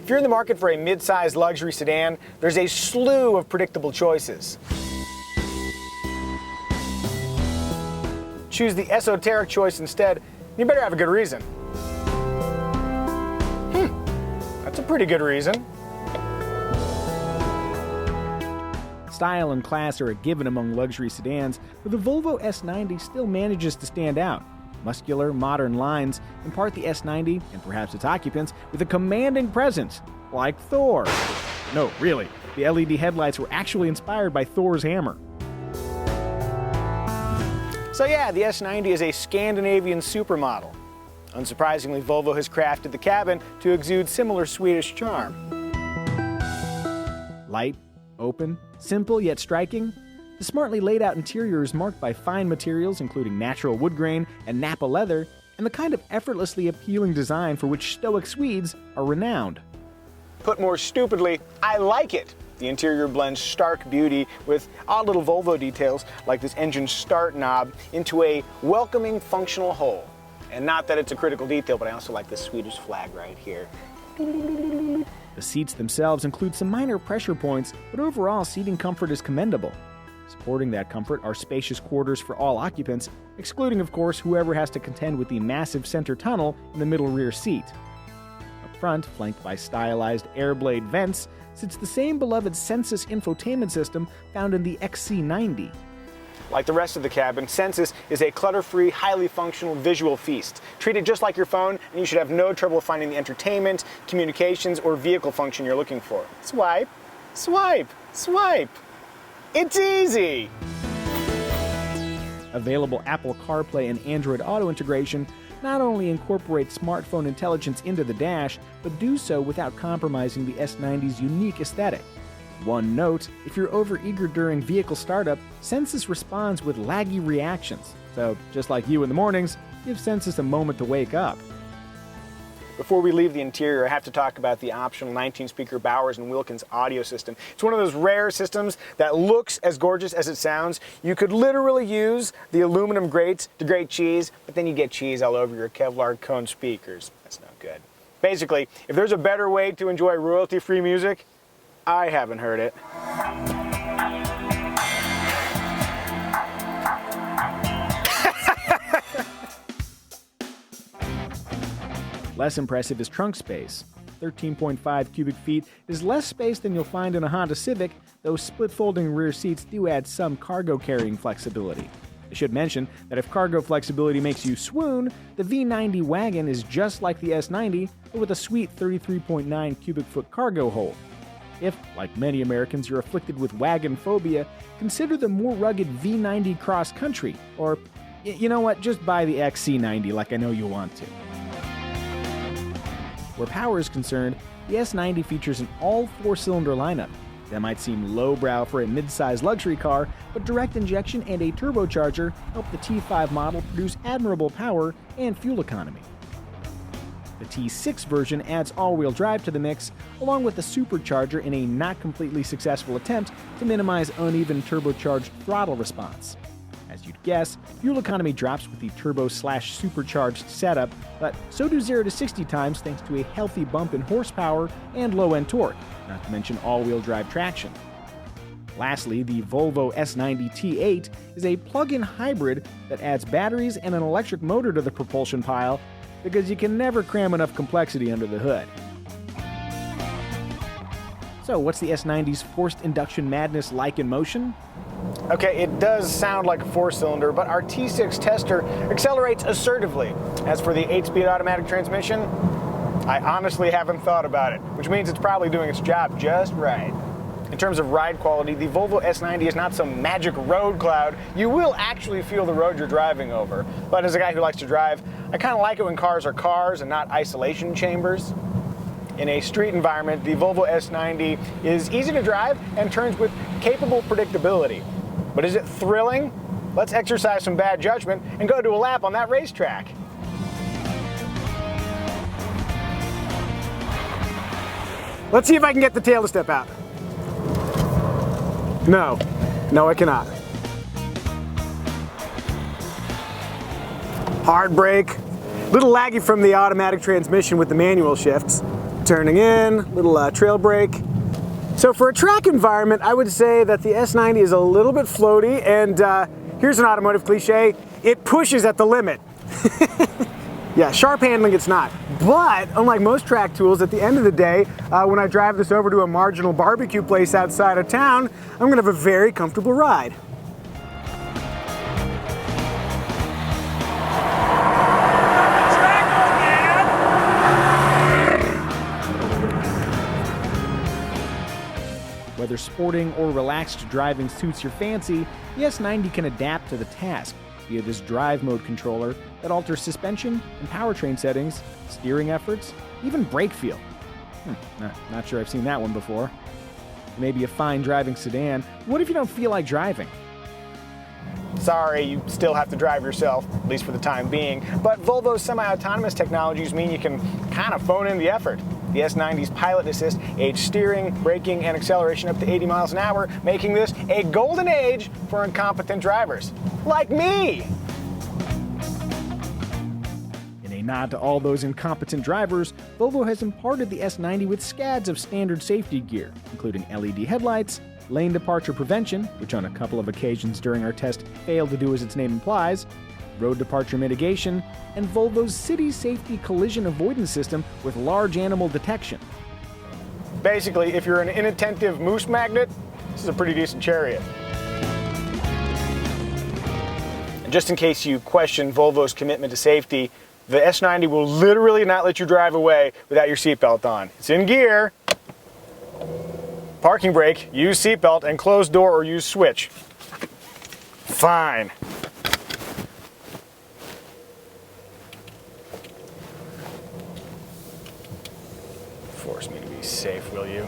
If you're in the market for a mid-sized luxury sedan, there's a slew of predictable choices. Choose the esoteric choice instead, you better have a good reason. That's a pretty good reason. Style and class are a given among luxury sedans, but the Volvo S90 still manages to stand out. Muscular, modern lines impart the S90, and perhaps its occupants, with a commanding presence, like Thor. No, really, the LED headlights were actually inspired by Thor's hammer. So yeah, the S90 is a Scandinavian supermodel. Unsurprisingly, Volvo has crafted the cabin to exude similar Swedish charm. Light, open, simple yet striking, the smartly laid out interior is marked by fine materials including natural wood grain and Nappa leather, and the kind of effortlessly appealing design for which stoic Swedes are renowned. Put more stupidly, I like it. The interior blends stark beauty with odd little Volvo details like this engine start knob into a welcoming functional whole. And not that it's a critical detail, but I also like this Swedish flag right here. The seats themselves include some minor pressure points, but overall seating comfort is commendable. Supporting that comfort are spacious quarters for all occupants, excluding of course whoever has to contend with the massive center tunnel in the middle rear seat. Up front, flanked by stylized air blade vents, sits the same beloved Sensus infotainment system found in the XC90. Like the rest of the cabin, Sensus is a clutter-free, highly functional visual feast. Treat it just like your phone, and you should have no trouble finding the entertainment, communications, or vehicle function you're looking for. Swipe, swipe, swipe. It's easy! Available Apple CarPlay and Android Auto integration not only incorporate smartphone intelligence into the dash, but do so without compromising the S90's unique aesthetic. One note, if you're overeager during vehicle startup, Sensus responds with laggy reactions. So, just like you in the mornings, give Sensus a moment to wake up. Before we leave the interior, I have to talk about the optional 19-speaker Bowers & Wilkins audio system. It's one of those rare systems that looks as gorgeous as it sounds. You could literally use the aluminum grates to grate cheese, but then you get cheese all over your Kevlar cone speakers. That's no good. Basically, if there's a better way to enjoy royalty-free music, I haven't heard it. Less impressive is trunk space. 13.5 cubic feet is less space than you'll find in a Honda Civic, though split-folding rear seats do add some cargo carrying flexibility. I should mention that if cargo flexibility makes you swoon, the V90 wagon is just like the S90, but with a sweet 33.9 cubic foot cargo hold. If, like many Americans, you're afflicted with wagon phobia, consider the more rugged V90 Cross Country, or, you know what, just buy the XC90 like I know you want to. Where power is concerned, the S90 features an all-4-cylinder lineup. That might seem lowbrow for a mid-size luxury car, but direct injection and a turbocharger help the T5 model produce admirable power and fuel economy. The T6 version adds all-wheel drive to the mix, along with a supercharger in a not completely successful attempt to minimize uneven turbocharged throttle response. As you'd guess, fuel economy drops with the turbo/supercharged setup, but so do 0 to 60 times thanks to a healthy bump in horsepower and low-end torque, not to mention all-wheel drive traction. Lastly, the Volvo S90 T8 is a plug-in hybrid that adds batteries and an electric motor to the propulsion pile, because you can never cram enough complexity under the hood. So, what's the S90's forced induction madness like in motion? Okay, it does sound like a 4-cylinder, but our T6 tester accelerates assertively. As for the 8-speed automatic transmission, I honestly haven't thought about it, which means it's probably doing its job just right. In terms of ride quality, the Volvo S90 is not some magic road cloud. You will actually feel the road you're driving over. But as a guy who likes to drive, I kind of like it when cars are cars and not isolation chambers. In a street environment, the Volvo S90 is easy to drive and turns with capable predictability. But is it thrilling? Let's exercise some bad judgment and go do a lap on that racetrack. Let's see if I can get the tail to step out. No, I cannot. Hard brake, little laggy from the automatic transmission with the manual shifts. turning in, little trail brake. So for a track environment, I would say that the S90 is a little bit floaty, and here's an automotive cliche, it pushes at the limit. Yeah, sharp handling it's not. But unlike most track tools, at the end of the day, when I drive this over to a marginal barbecue place outside of town, I'm gonna have a very comfortable ride. Whether sporting or relaxed driving suits your fancy, the S90 can adapt to the task via this drive mode controller that alters suspension and powertrain settings, steering efforts, even brake feel. Not sure I've seen that one before. Maybe a fine driving sedan. What if you don't feel like driving? Sorry, you still have to drive yourself, at least for the time being. But Volvo's semi-autonomous technologies mean you can kind of phone in the effort. The S90's pilot assist aids steering, braking, and acceleration up to 80 miles an hour, making this a golden age for incompetent drivers. Like me! In a nod to all those incompetent drivers, Volvo has imparted the S90 with scads of standard safety gear, including LED headlights, lane departure prevention, which on a couple of occasions during our test failed to do as its name implies, road departure mitigation, and Volvo's city safety collision avoidance system with large animal detection. Basically, if you're an inattentive moose magnet, this is a pretty decent chariot. And just in case you question Volvo's commitment to safety, the S90 will literally not let you drive away without your seatbelt on. It's in gear. Parking brake, use seatbelt, and closed door or use switch. Fine. Force me to be safe, will you?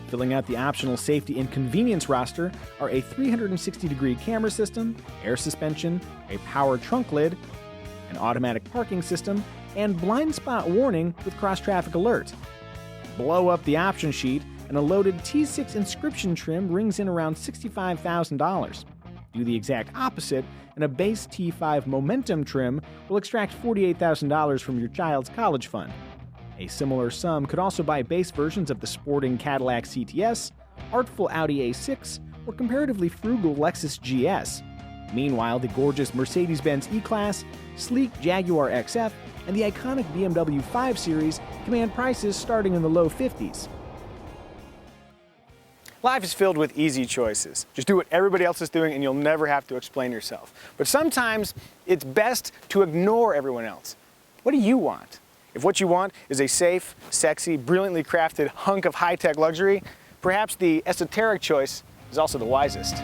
Filling out the optional safety and convenience roster are a 360-degree camera system, air suspension, a power trunk lid, an automatic parking system, and blind spot warning with cross-traffic alert. Blow up the option sheet, and a loaded T6 inscription trim rings in around $65,000. Do the exact opposite, and a base T5 Momentum trim will extract $48,000 from your child's college fund. A similar sum could also buy base versions of the sporting Cadillac CTS, artful Audi A6, or comparatively frugal Lexus GS. Meanwhile, the gorgeous Mercedes-Benz E-Class, sleek Jaguar XF, and the iconic BMW 5 Series command prices starting in the low 50s. Life is filled with easy choices. Just do what everybody else is doing and you'll never have to explain yourself. But sometimes it's best to ignore everyone else. What do you want? If what you want is a safe, sexy, brilliantly crafted hunk of high-tech luxury, perhaps the esoteric choice is also the wisest.